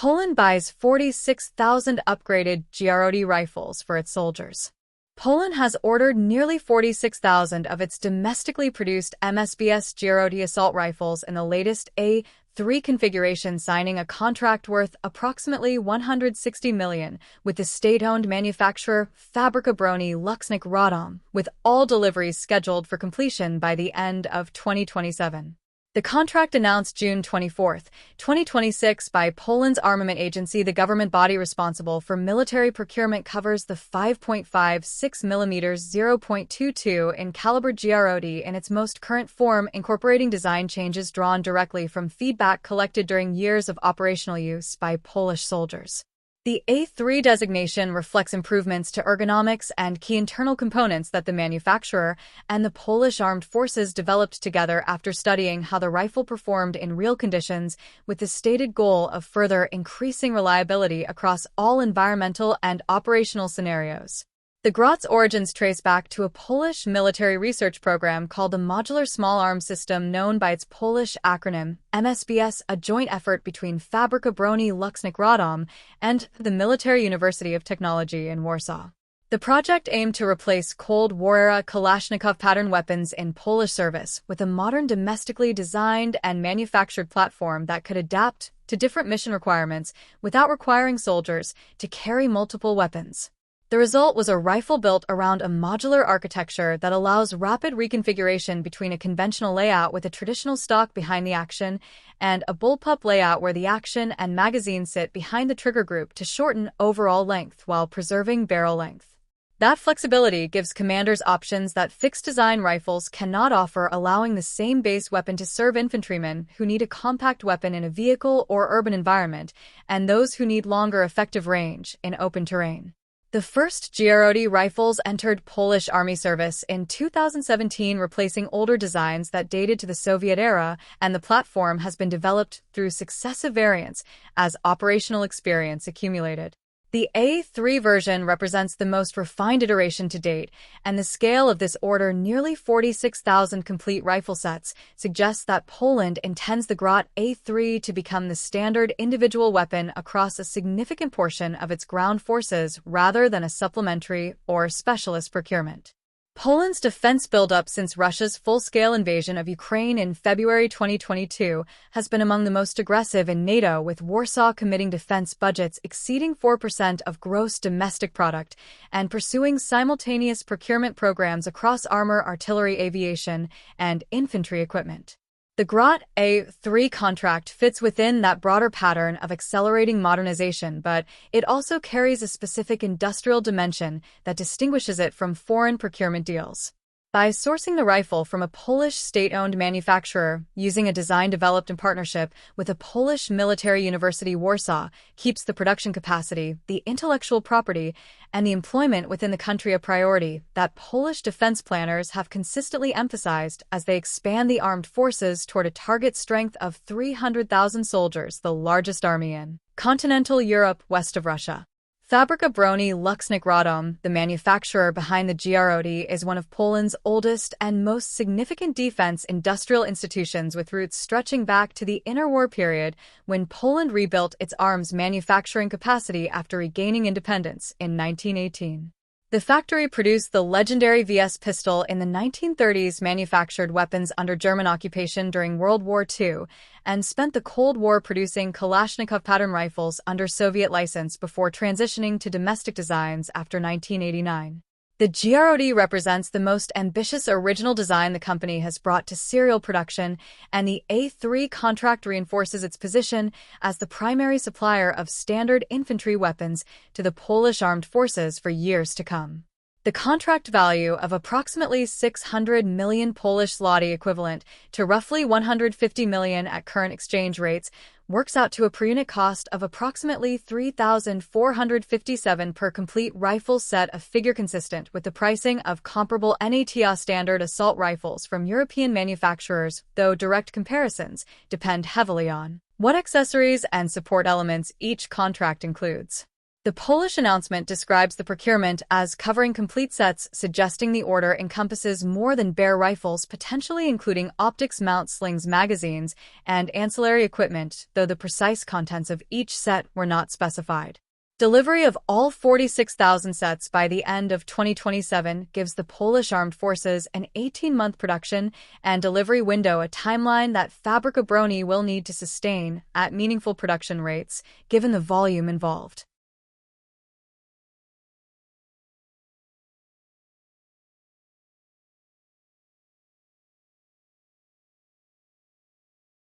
Poland buys 46,000 upgraded GROT rifles for its soldiers. Poland has ordered nearly 46,000 of its domestically produced MSBS GROT assault rifles in the latest A3 configuration, signing a contract worth approximately $160 million with the state-owned manufacturer Fabryka Broni, Łucznik, Radom, with all deliveries scheduled for completion by the end of 2027. The contract, announced June 24, 2026 by Poland's Armament Agency, the government body responsible for military procurement, covers the 5.56 mm 0.22 in caliber GROT in its most current form, incorporating design changes drawn directly from feedback collected during years of operational use by Polish soldiers. The A3 designation reflects improvements to ergonomics and key internal components that the manufacturer and the Polish Armed Forces developed together after studying how the rifle performed in real conditions, with the stated goal of further increasing reliability across all environmental and operational scenarios. The GROT's origins trace back to a Polish military research program called the Modular Small Arms System, known by its Polish acronym MSBS, a joint effort between Fabryka Broni, Łucznik, Radom, and the Military University of Technology in Warsaw. The project aimed to replace Cold War-era Kalashnikov pattern weapons in Polish service with a modern, domestically designed and manufactured platform that could adapt to different mission requirements without requiring soldiers to carry multiple weapons. The result was a rifle built around a modular architecture that allows rapid reconfiguration between a conventional layout with a traditional stock behind the action and a bullpup layout where the action and magazine sit behind the trigger group to shorten overall length while preserving barrel length. That flexibility gives commanders options that fixed-design rifles cannot offer, allowing the same base weapon to serve infantrymen who need a compact weapon in a vehicle or urban environment, and those who need longer effective range in open terrain. The first GROT rifles entered Polish Army service in 2017, replacing older designs that dated to the Soviet era, and the platform has been developed through successive variants as operational experience accumulated. The A3 version represents the most refined iteration to date, and the scale of this order, nearly 46,000 complete rifle sets, suggests that Poland intends the GROT A3 to become the standard individual weapon across a significant portion of its ground forces rather than a supplementary or specialist procurement. Poland's defense buildup since Russia's full-scale invasion of Ukraine in February 2022 has been among the most aggressive in NATO, with Warsaw committing defense budgets exceeding 4% of gross domestic product and pursuing simultaneous procurement programs across armor, artillery, aviation, and infantry equipment. The GROT A3 contract fits within that broader pattern of accelerating modernization, but it also carries a specific industrial dimension that distinguishes it from foreign procurement deals. By sourcing the rifle from a Polish state-owned manufacturer, using a design developed in partnership with a Polish military university, Warsaw keeps the production capacity, the intellectual property, and the employment within the country, a priority that Polish defense planners have consistently emphasized as they expand the armed forces toward a target strength of 300,000 soldiers, the largest army in continental Europe west of Russia. Fabryka Broni, Łucznik, Radom, the manufacturer behind the GROT, is one of Poland's oldest and most significant defense industrial institutions, with roots stretching back to the interwar period when Poland rebuilt its arms manufacturing capacity after regaining independence in 1918. The factory produced the legendary VS pistol in the 1930s, manufactured weapons under German occupation during World War II, and spent the Cold War producing Kalashnikov pattern rifles under Soviet license before transitioning to domestic designs after 1989. The GROT represents the most ambitious original design the company has brought to serial production, and the A3 contract reinforces its position as the primary supplier of standard infantry weapons to the Polish armed forces for years to come. The contract value of approximately 600 million Polish zloty, equivalent to roughly 150 million at current exchange rates, works out to a per-unit cost of approximately 3,457 per complete rifle set, a figure consistent with the pricing of comparable NATO standard assault rifles from European manufacturers, though direct comparisons depend heavily on what accessories and support elements each contract includes. The The Polish announcement describes the procurement as covering complete sets, suggesting the order encompasses more than bare rifles, potentially including optics, mount, slings, magazines, and ancillary equipment, though the precise contents of each set were not specified. Delivery of all 46,000 sets by the end of 2027 gives the Polish Armed Forces an 18-month production and delivery window, a timeline that Fabryka Broni will need to sustain at meaningful production rates, given the volume involved.